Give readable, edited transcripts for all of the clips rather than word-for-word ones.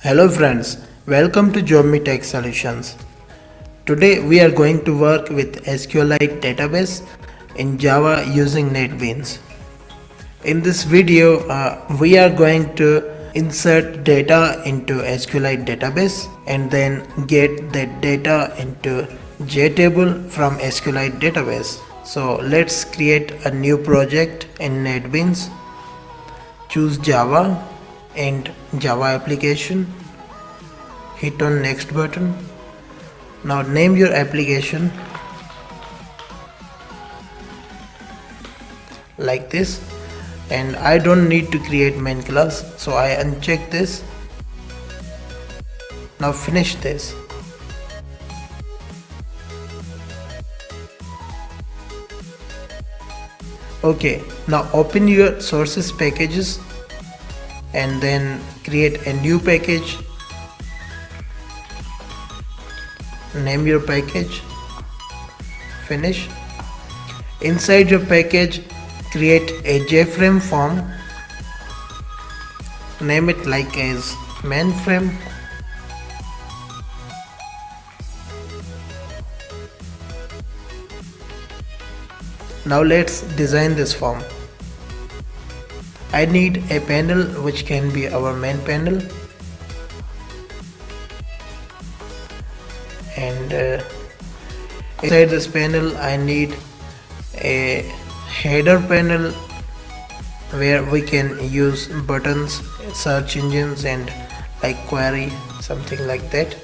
Hello friends, welcome to JobME.pk Solutions. Today we are going to work with SQLite Database in Java using Netbeans. In this video, we are going to insert data into SQLite Database and then get that data into JTable from SQLite Database. So let's create a new project in Netbeans. Choose Java and Java application. Hit on next button. Now name your application like this, and I don't need to create main class, so I uncheck this. Now finish this. Okay, now open your sources packages and then create a new package. Name your package. Finish. Inside your package, create a Jframe form. Name it like as mainframe. Now let's design this form. I need a panel which can be our main panel, and inside this panel I need a header panel where we can use buttons, search engines, and like query, something like that.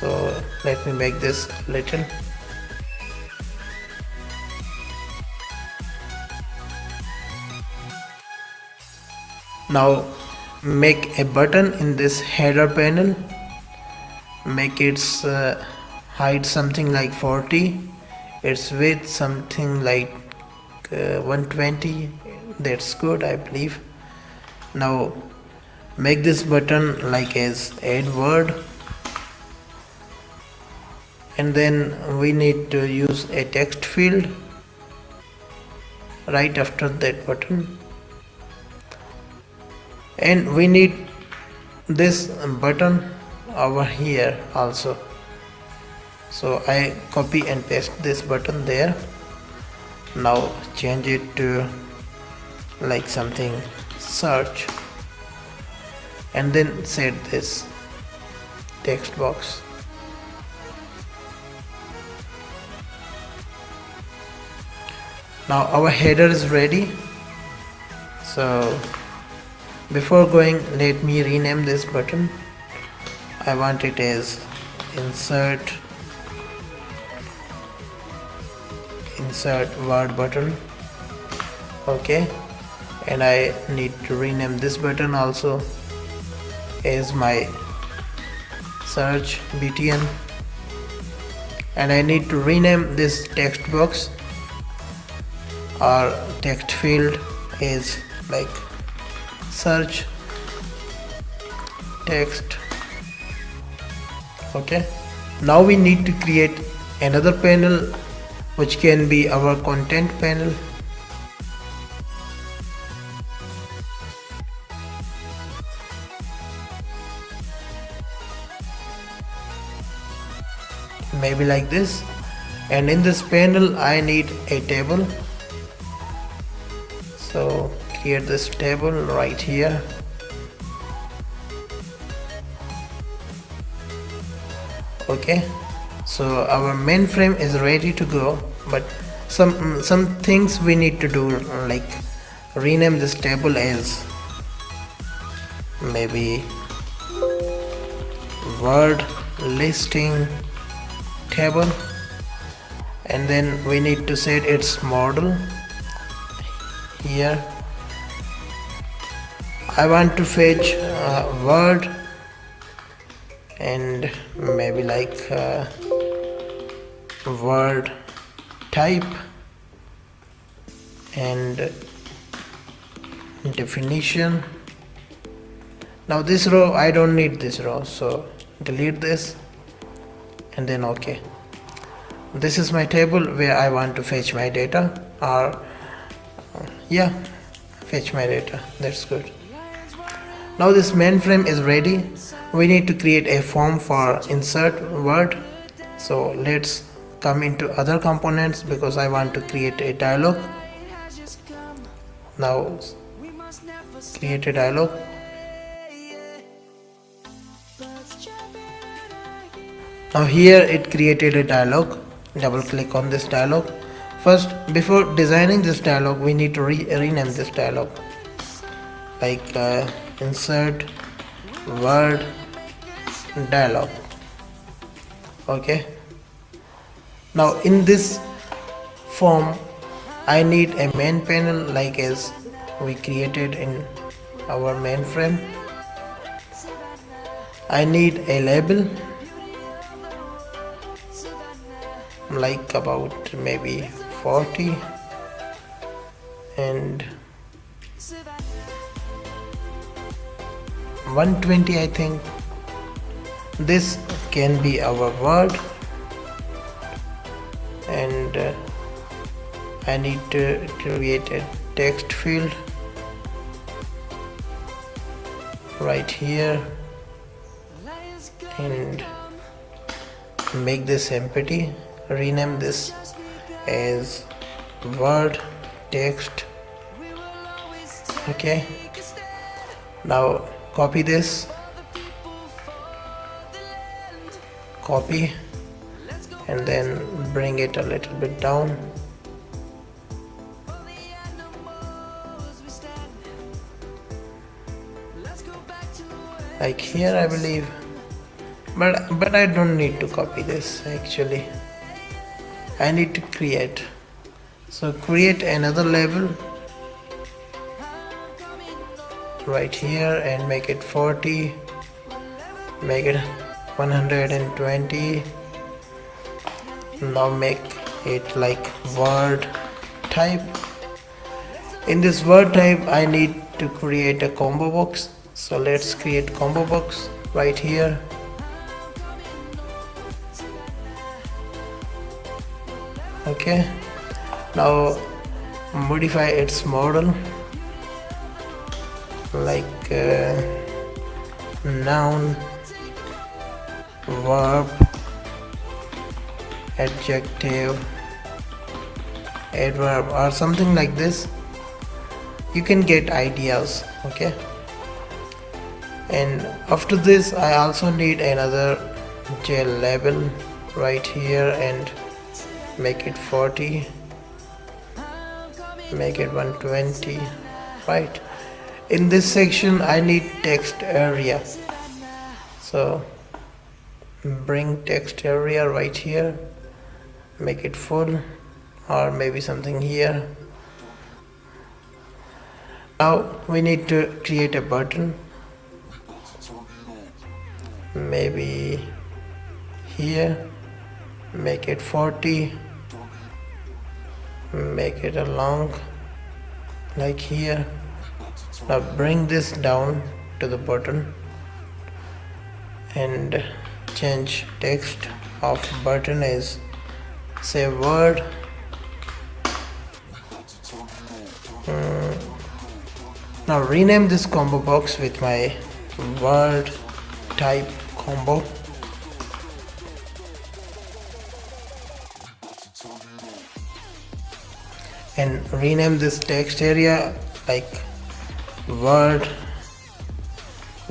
So let me make this little. Now make a button in this header panel. Make its height something like 40, its width something like 120. That's good, I believe. Now make this button like as add word, and then we need to use a text field right after that button, and we need this button over here also. So I copy and paste this button there. Now change it to like something search, and then set this text box. Now our header is ready. So before going, let me rename this button. I want it as insert word button. Okay, and I need to rename this button also as my search btn, and I need to rename this text box or text field as like search text. Okay, now we need to create another panel which can be our content panel. Maybe like this, and in this panel I need a table. So create this table right here. Okay, so our mainframe is ready to go, but some things we need to do, like rename this table as maybe word listing table, and then we need to set its model here. I want to fetch word and maybe like word type and definition. Now this row, I don't need this row, so delete this and then OK. this is my table where I want to fetch my data, or yeah, fetch my data. That's good. Now this mainframe is ready. We need to create a form for insert word. So let's come into other components because I want to create a dialog. Now create a dialog. Now here it created a dialog. Double click on this dialog. First, before designing this dialog, we need to rename this dialog, like insert word dialog. Okay. Now in this form, I need a main panel like as we created in our mainframe. I need a label like about maybe 40 and 120. I think this can be our word, and I need to create a text field right here and make this empty. Rename this as word text. Okay, now copy this, copy, and then bring it a little bit down. Like here I believe, but I don't need to copy this actually. I need to create. So create another label right here and make it 40, make it 120. Now make it like word type. In this word type I need to create a combo box. So let's create combo box right here. Okay, now modify its model like noun, verb, adjective, adverb, or something like this. You can get ideas. Okay, and after this I also need another jail label right here and make it 40, make it 120. Right, in this section I need text area, so bring text area right here, make it full, or maybe something here. Now we need to create a button, maybe here, make it 40, make it a long like here. Now bring this down to the button and change text of button as say word. Now rename this combo box with my word type combo. And rename this text area like word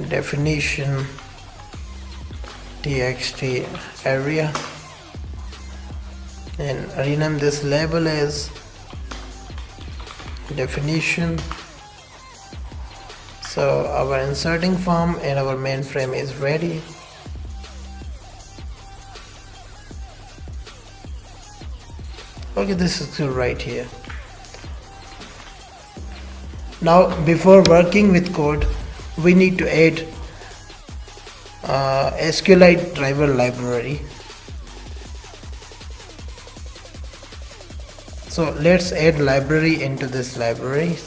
definition txt area, and rename this label as definition. So our inserting form in our mainframe is ready. Okay, this is good right here. Now before working with code, we need to add SQLite driver library. So let's add library into this library.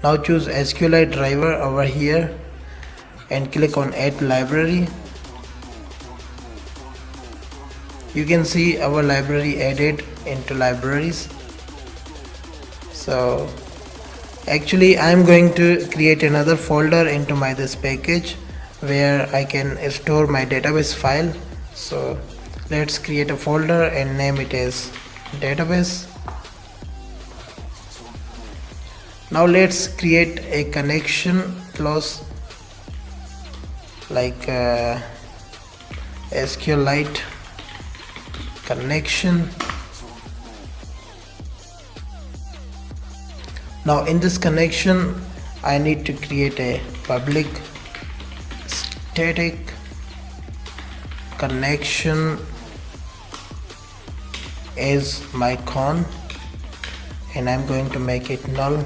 Now choose SQLite driver over here and click on add library. You can see our library added into libraries. So actually I'm going to create another folder into my this package where I can store my database file. So let's create a folder and name it as database. Now let's create a connection clause like SQLite Connection. Now in this connection I need to create a public static connection as my con, and I'm going to make it null.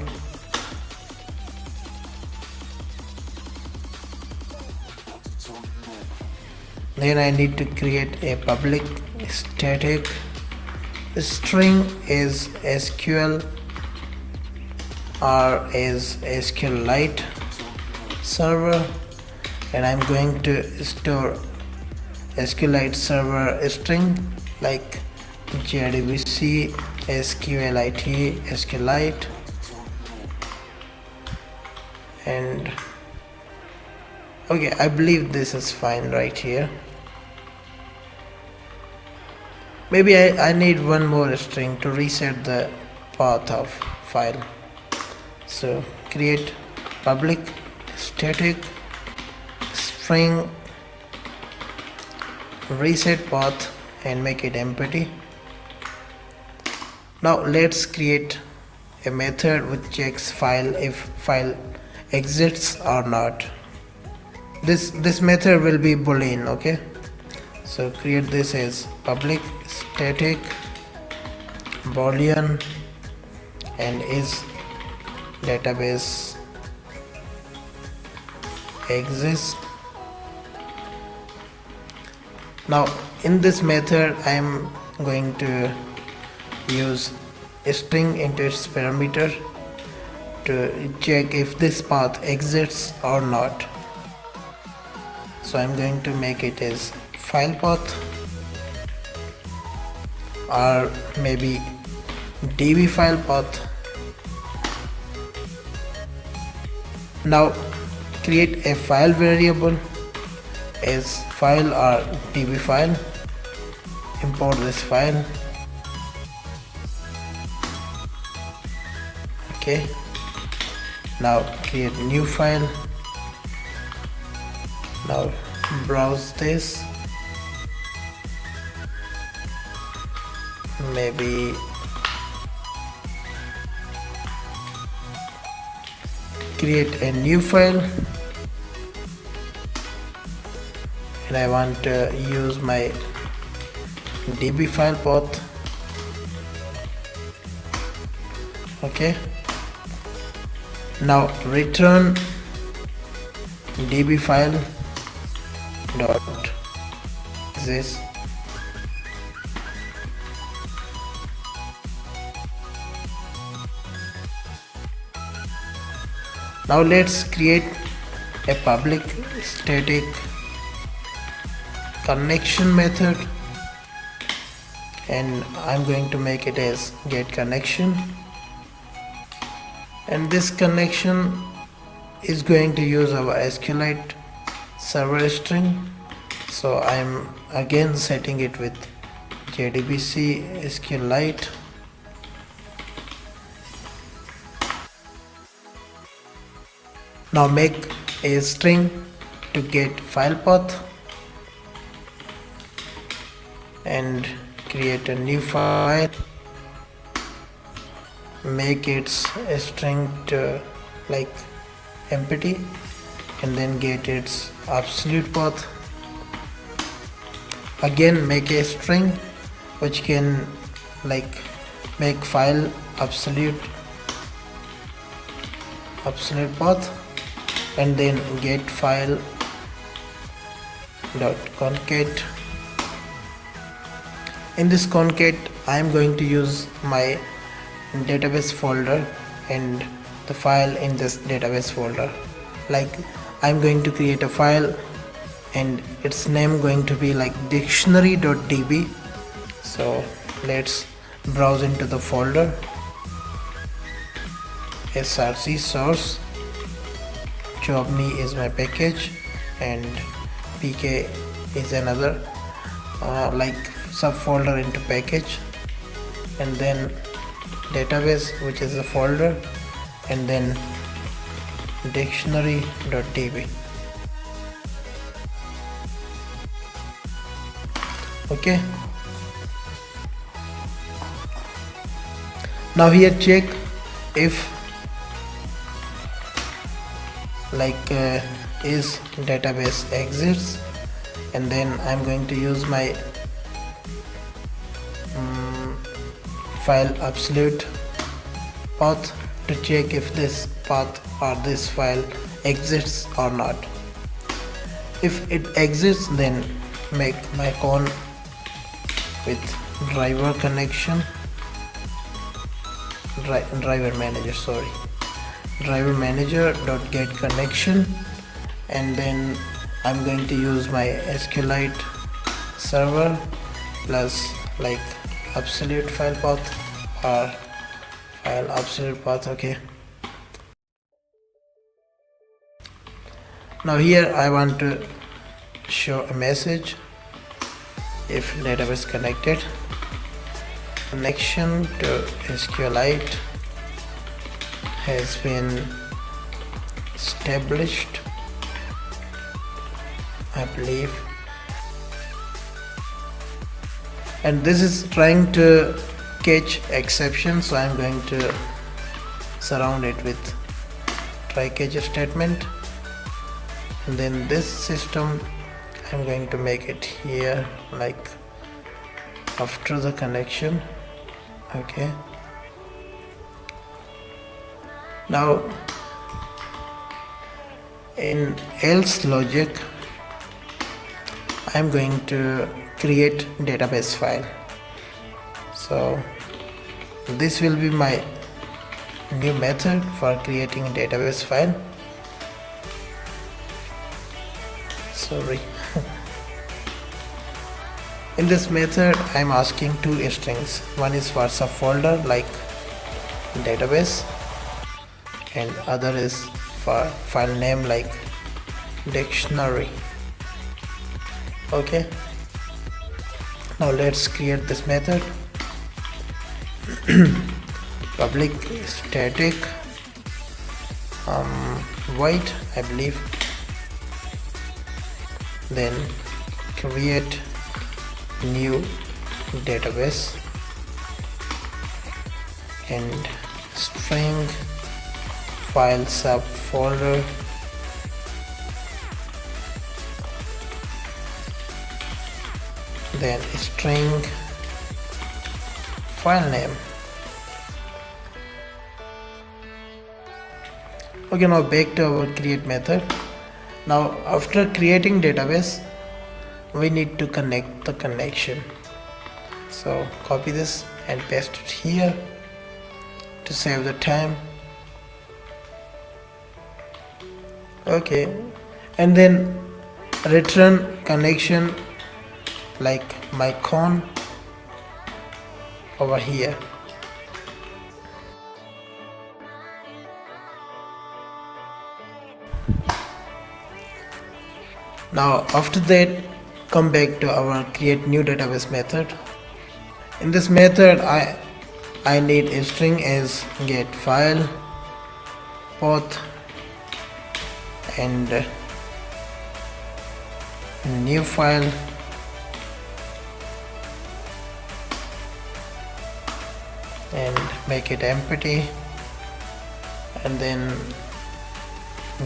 Then I need to create a public static string is SQL or is SQLite server, and I'm going to store SQLite server string like JDBC SQLite SQLite, and okay, I believe this is fine right here. Maybe I need one more string to reset the path of file. So create public static string reset path and make it empty. Now let's create a method which checks file if file exists or not. This method will be boolean. Okay, so create this as public static boolean and is database exists. Now in this method I am going to use a string into its parameter to check if this path exists or not. So I'm going to make it as file path or maybe db file path. Now create a file variable as file or db file. Import this file. Okay, now create new file. Now browse this, maybe create a new file, and I want to use my db file path. Okay, now return db file dot exist. Now let's create a public static connection method, and I'm going to make it as get connection, and this connection is going to use our SQLite server string. So I'm again setting it with JDBC SQLite. Now make a string to get file path and create a new file. Make its a string to like empty, and then get its absolute path. Again make a string which can like make file absolute path, and then get file dot concat. In this concat I am going to use my database folder and the file in this database folder. Like I'm going to create a file and its name going to be like dictionary.db. so let's browse into the folder. src source, JobME is my package, and pk is another like subfolder into package, and then database, which is a folder, and then dictionary.db. okay, now here check if is database exists, and then I'm going to use my file absolute path to check if this path or this file exists or not. If it exists, then make my con with driver connection, driver manager dot get connection, and then I'm going to use my SQLite server plus like absolute file path or file absolute path. Okay, now here I want to show a message if database connected, connection to SQLite has been established, I believe, and this is trying to catch exception, so I'm going to surround it with try catch statement, and then this system I'm going to make it here like after the connection. Okay, now in else logic I'm going to create database file, so this will be my new method for creating a database file. Sorry. In this method I'm asking two strings. One is for subfolder like database, and other is for file name like dictionary. Okay, now let's create this method. Public static void, I believe, then create new database and string file subfolder then string file name. Okay, now back to our create method. Now after creating database we need to connect the connection, so copy this and paste it here to save the time. Okay, and then return connection like my con over here. Now after that come back to our create new database method. In this method I need a string as get file path and new file and make it empty, and then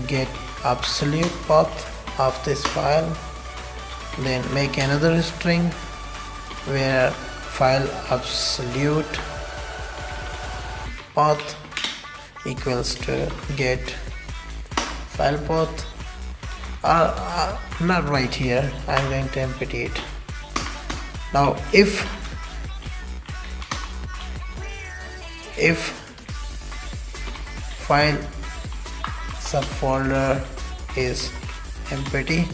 get absolute path of this file, then make another string where file absolute path equals to get file path, not right here. I'm going to empty it. Now if file subfolder is empty,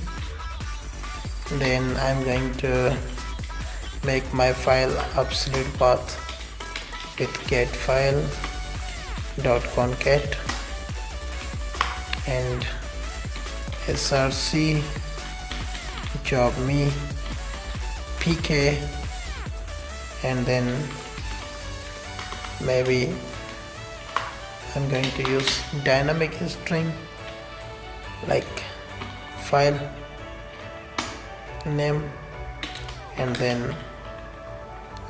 then I'm going to make my file absolute path with get file dot concat and src JobME.pk, and then maybe I'm going to use dynamic string like file name and then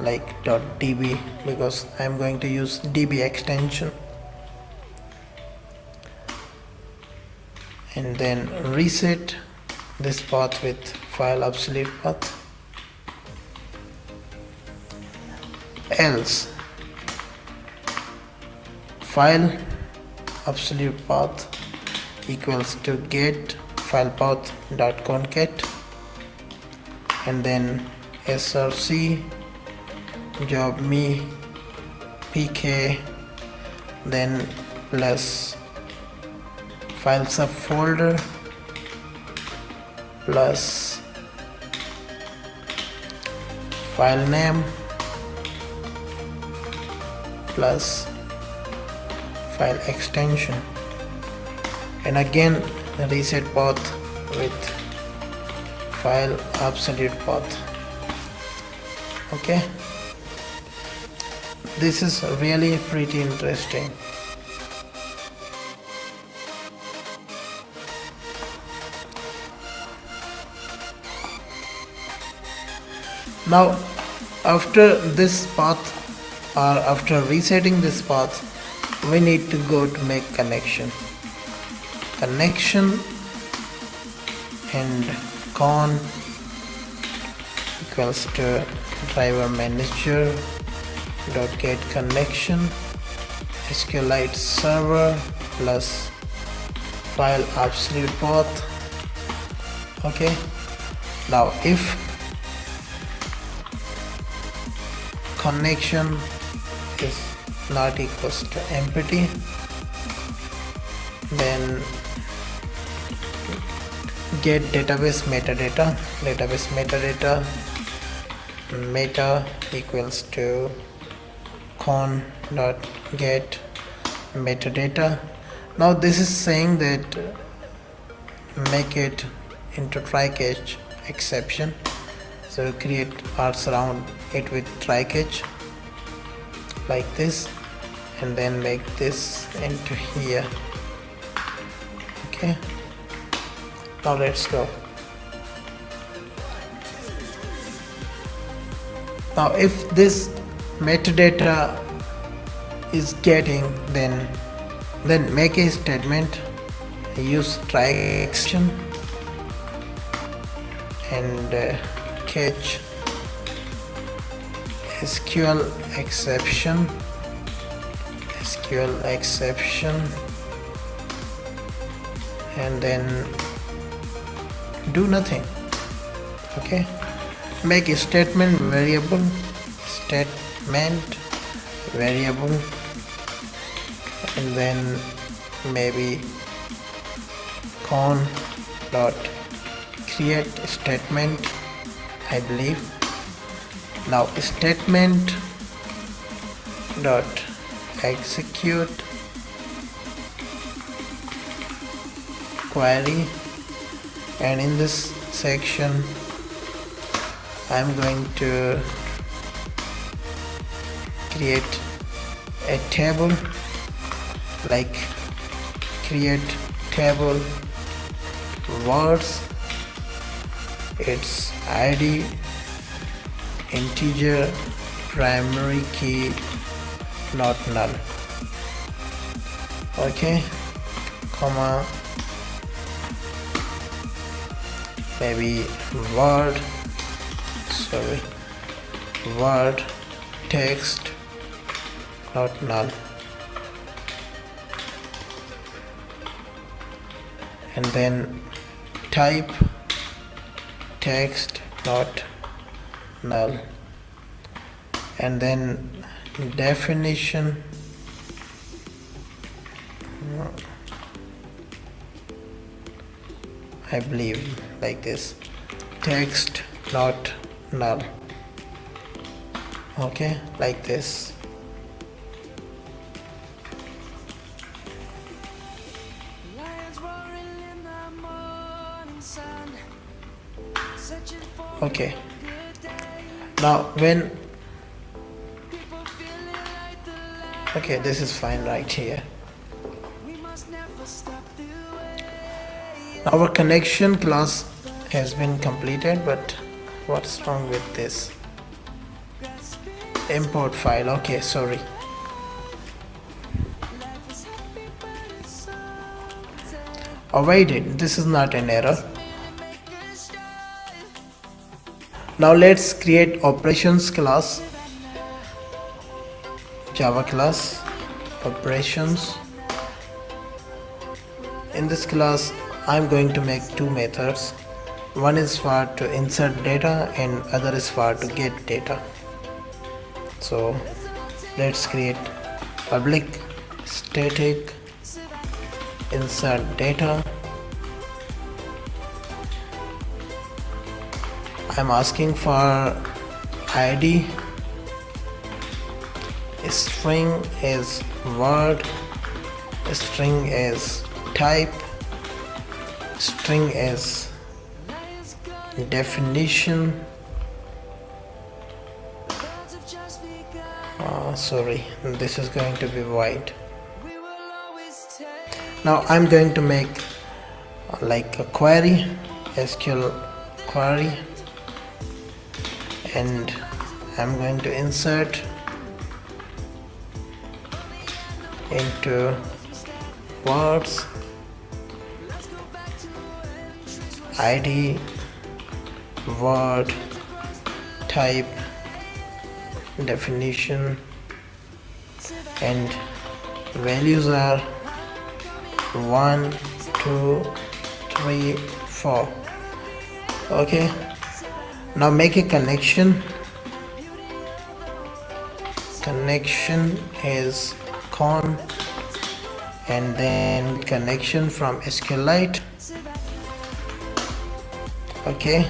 like .db, because I'm going to use db extension, and then reset this path with file absolute path, else file absolute path equals to get file path dot concat and then src JobME.pk, then plus file subfolder plus file name plus file extension, and again reset path with file absolute path. Okay, this is really pretty interesting. Now after this path, or after resetting this path, we need to go to make connection and con equals to driver manager dot get connection SQLite server plus file absolute path. Okay, now if connection is not equals to empty, then get database metadata meta equals to con dot get metadata. Now this is saying that make it into try catch exception, so create or surround it with try catch like this, and then make this into here. Okay, now let's go. Now if this metadata is getting, then make a statement, use try exception and catch SQL exception and then do nothing. Okay, make a statement variable and then maybe con dot create statement, I believe. Now statement dot execute query, and in this section I'm going to create a table, like create table words, its ID integer, primary key not null. Okay, comma maybe word, word text not null, and then type text not null, and then definition I believe like this, text not null. Okay, like this. Okay, now when okay, this is fine right here. Our connection class has been completed, but what's wrong with this? Import file. Okay, sorry. Avoid it. This is not an error. Now let's create operations class. Java class operations. In this class I'm going to make two methods. One is for to insert data and other is for to get data. So let's create public static insert data. I'm asking for ID, string is word, string is type, string is definition. Sorry, this is going to be void. Now I'm going to make like a query, SQL query, and I'm going to insert into words ID, word, type, definition, and values are 1, 2, 3, 4. Okay, now make a connection. Connection is con, and then connection from SQLite. Okay,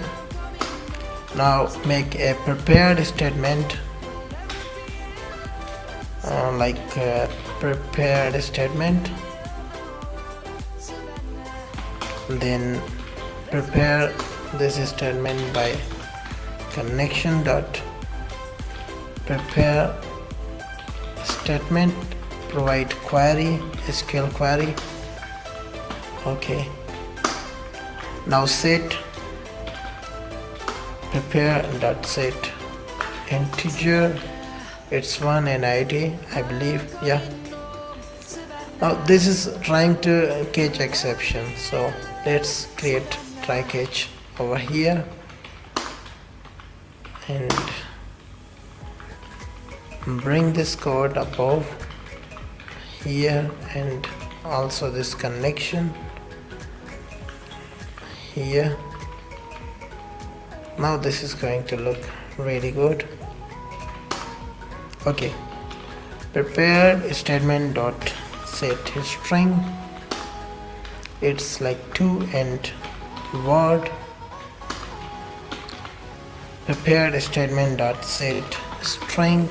now make a prepared statement, like prepared statement, then prepare this statement by connection dot prepare statement, provide query, SQL query. Okay, now set prepare dot set integer, it's 1 and ID I believe. Yeah, now this is trying to catch exception, so let's create try catch over here and bring this code above here, and also this connection here. Now this is going to look really good. Okay, prepared statement dot set string, it's like 2 and word. Prepared statement dot set string,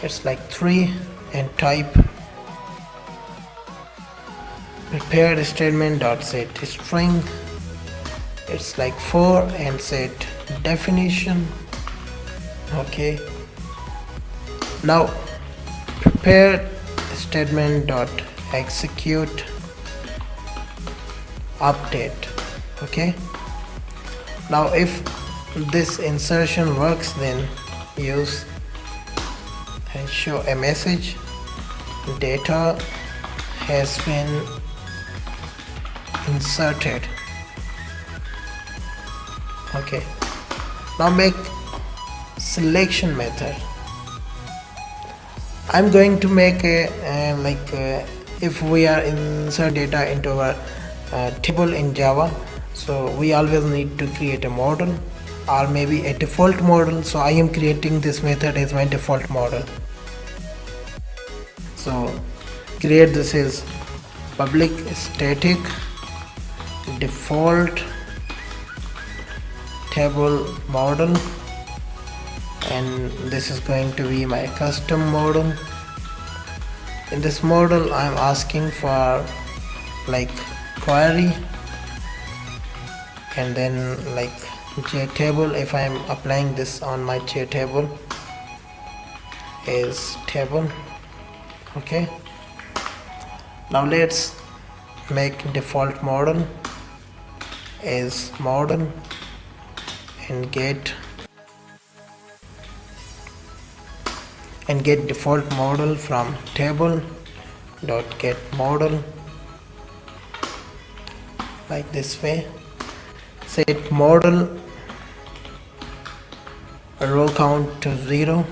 it's like 3 and type. Prepared statement dot set string, it's like 4 and set definition. Okay, now prepared statement dot execute update. Okay, now if this insertion works, then use and show a message, data has been inserted. Okay, now make selection method. I'm going to make a if we are insert data into our table in Java, so we always need to create a model or maybe a default model. So I am creating this method as my default model. So create this is public static default table model, and this is going to be my custom model. In this model I'm asking for like query, and then like JTable. If I'm applying this on my JTable is table. Okay, now let's make default model is model and get default model from table dot get model, like this way. Set model row count to 0.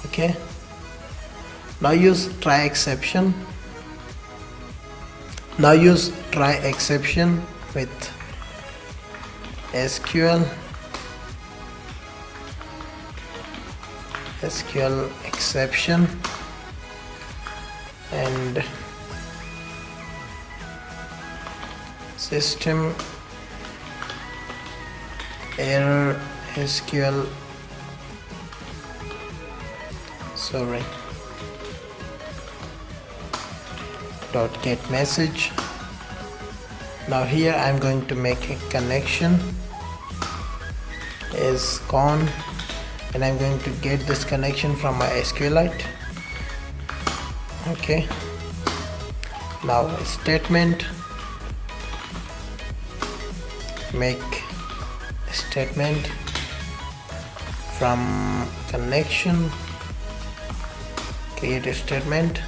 Okay, now use try exception. Now use try exception with SQL exception and system error SQL dot get message. Now here I'm going to make a connection is gone, and I'm going to get this connection from my SQLite. Okay, now statement, make statement from connection, create a statement,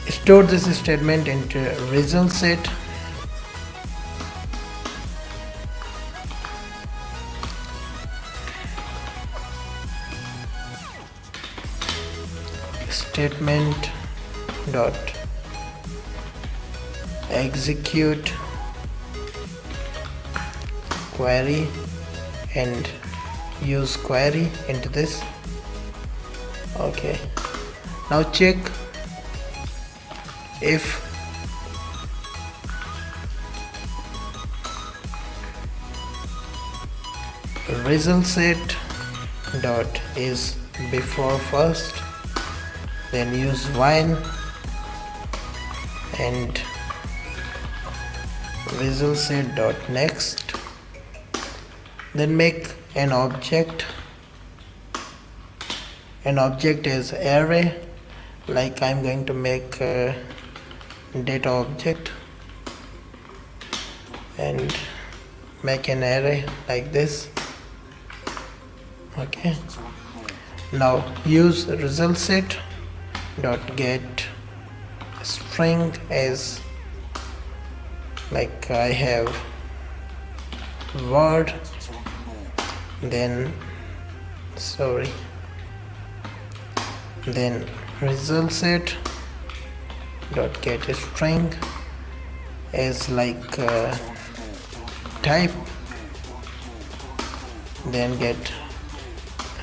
store this statement into result set, statement dot execute query and use query into this. Okay, now check if result set dot is before first, then use while and result set dot next, then make an object. An object is array, like I'm going to make a data object and make an array like this. Okay, now use result set dot get string as like I have word, then result set dot get a string as like type, then get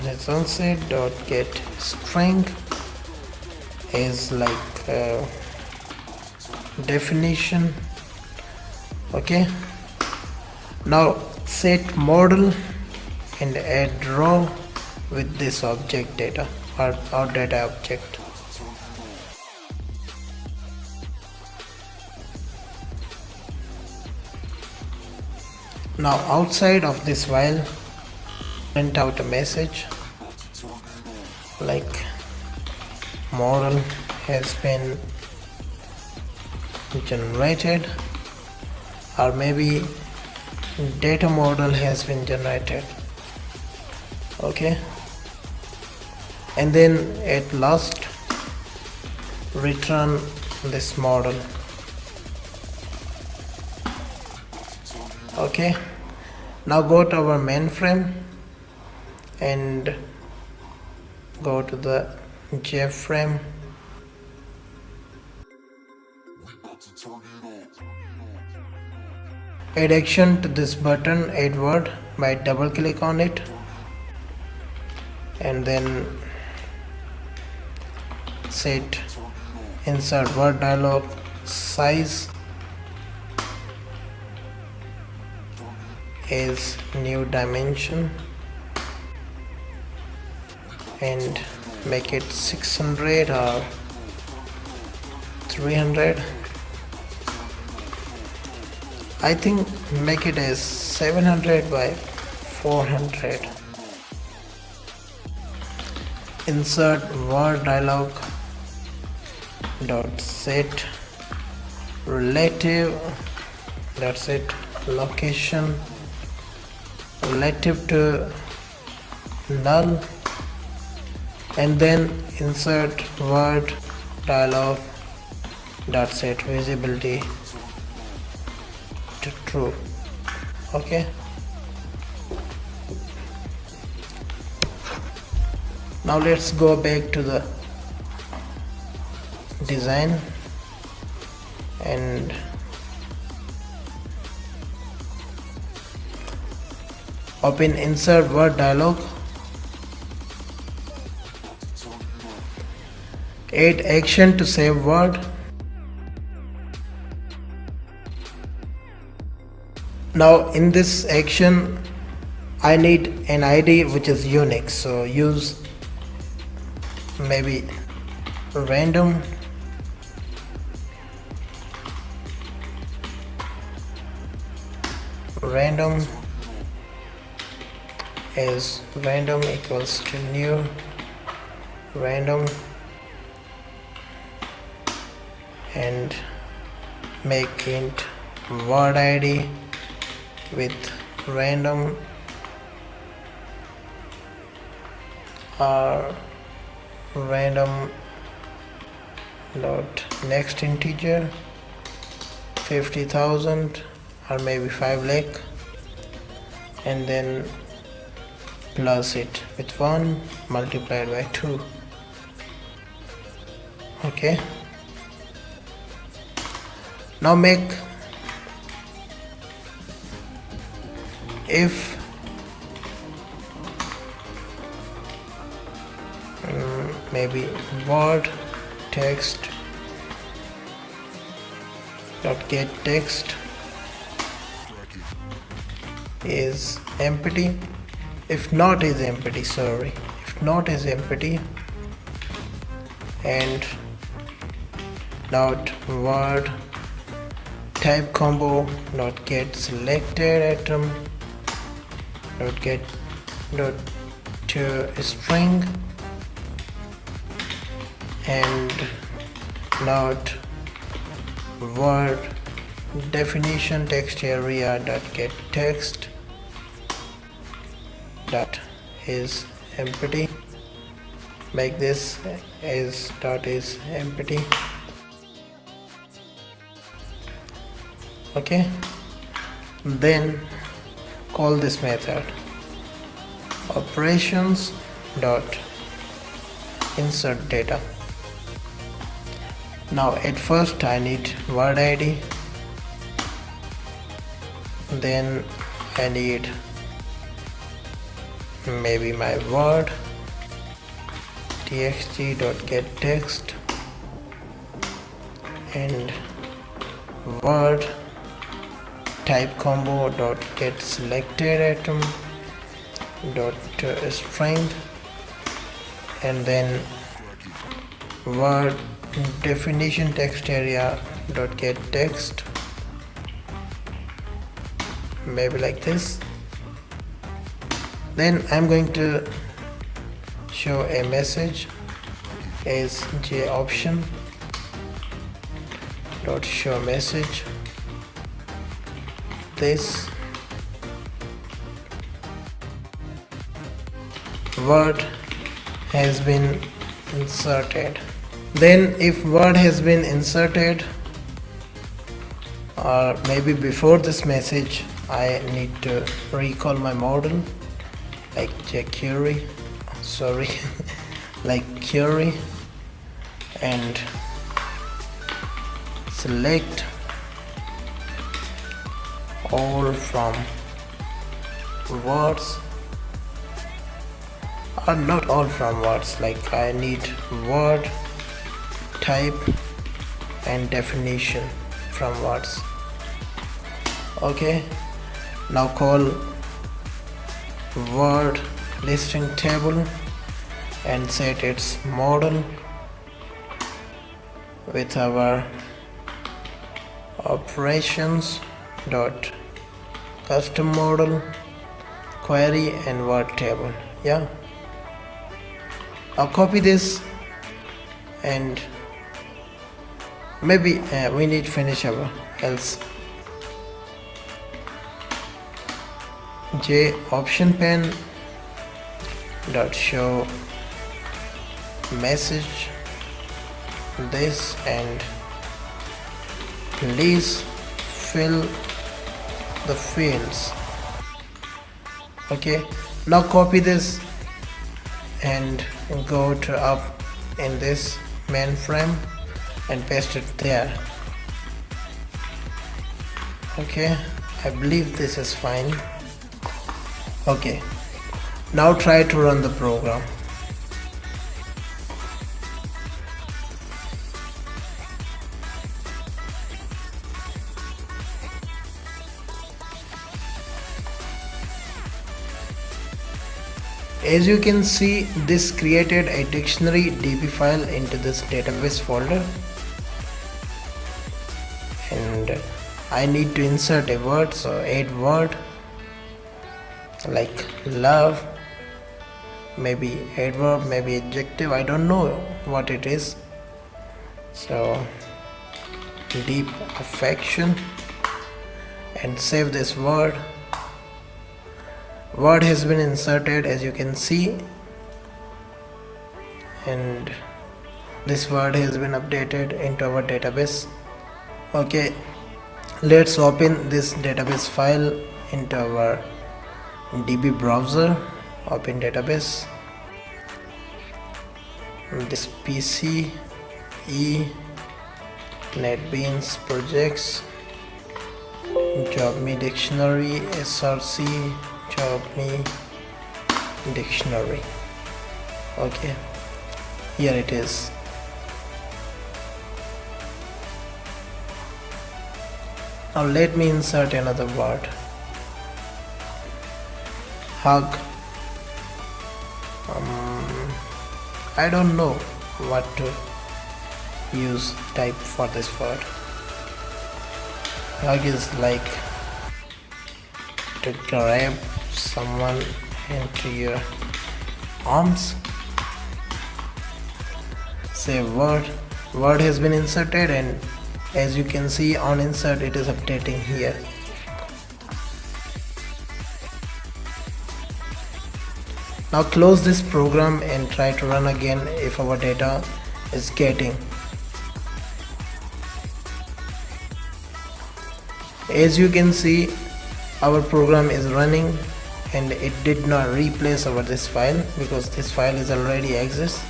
result set dot get string is like definition. Okay, now set model and add row with this object data or data object. Now outside of this while, print out a message like model has been generated, or maybe data model has been generated. Okay, and then at last return this model. Okay, now go to our mainframe and go to the Jframe. Add action to this button, add word, by double click on it, and then set insert word dialog size is new dimension and make it 600 or 300. I think make it as 700 by 400. Insert word dialog dot set relative, that's it, location relative to null, and then insert word dialog dot set visibility to true. Okay, now let's go back to the design and open insert word dialog, add action to save word. Now in this action I need an ID which is unique, so use maybe random is random equals to new random, and make it word ID with random or random dot next integer 50,000 or maybe 5 lakh, and then plus it with 1 multiplied by 2. Okay, now make if maybe word text dot get text is empty, if not is empty, if not is empty, and dot word type combo dot get selected atom dot get dot to string, and not word definition text area dot get text dot is empty, make this is dot is empty. Okay, then call this method operations dot insert data. Now at first I need word ID, then I need maybe my word txt dot get text and word type combo dot get selected atom dot string, and then word definition text area dot get text, maybe like this. Then I'm going to show a message as j option dot show message. This word has been inserted. Then if word has been inserted, or maybe before this message I need to recall my model like jQuery, sorry, like query, and select all from words, or not all from words, like I need word, type and definition from words. Okay, now call word listing table and set its model with our operations dot custom model query and word table. Yeah, I'll copy this, and maybe we need finish our else. J option pane dot show message this, and please fill the fields. Okay, now copy this and go to up in this mainframe and paste it there. Okay, I believe this is fine. Okay, now try to run the program. As you can see, this created a dictionary DB file into this database folder, and I need to insert a word, so add word like love, maybe adverb, maybe adjective, I don't know what it is. So deep affection, and save this word. Word has been inserted, as you can see, and this word has been updated into our database. Okay, let's open this database file into our DB browser. Open database, this PC, Netbeans projects, JobME dictionary, src JobME dictionary. Okay, here it is. Now let me insert another word. Hug. I don't know what to use type for this word. Hug is like to grab someone into your arms. Say word. Word has been inserted, and as you can see on insert, it is updating here. Now close this program and try to run again if our data is getting. As you can see, our program is running, and it did not replace our this file because this file is already exists.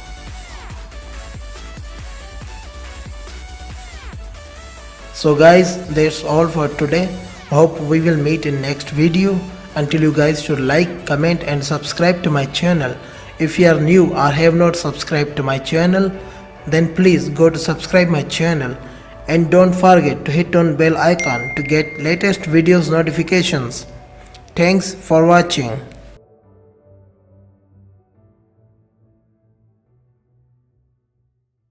So guys, that's all for today. Hope we will meet in next video. Until you guys should like, comment and subscribe to my channel. If you are new or have not subscribed to my channel, then please go to subscribe my channel, and don't forget to hit on bell icon to get latest videos notifications. Thanks for watching.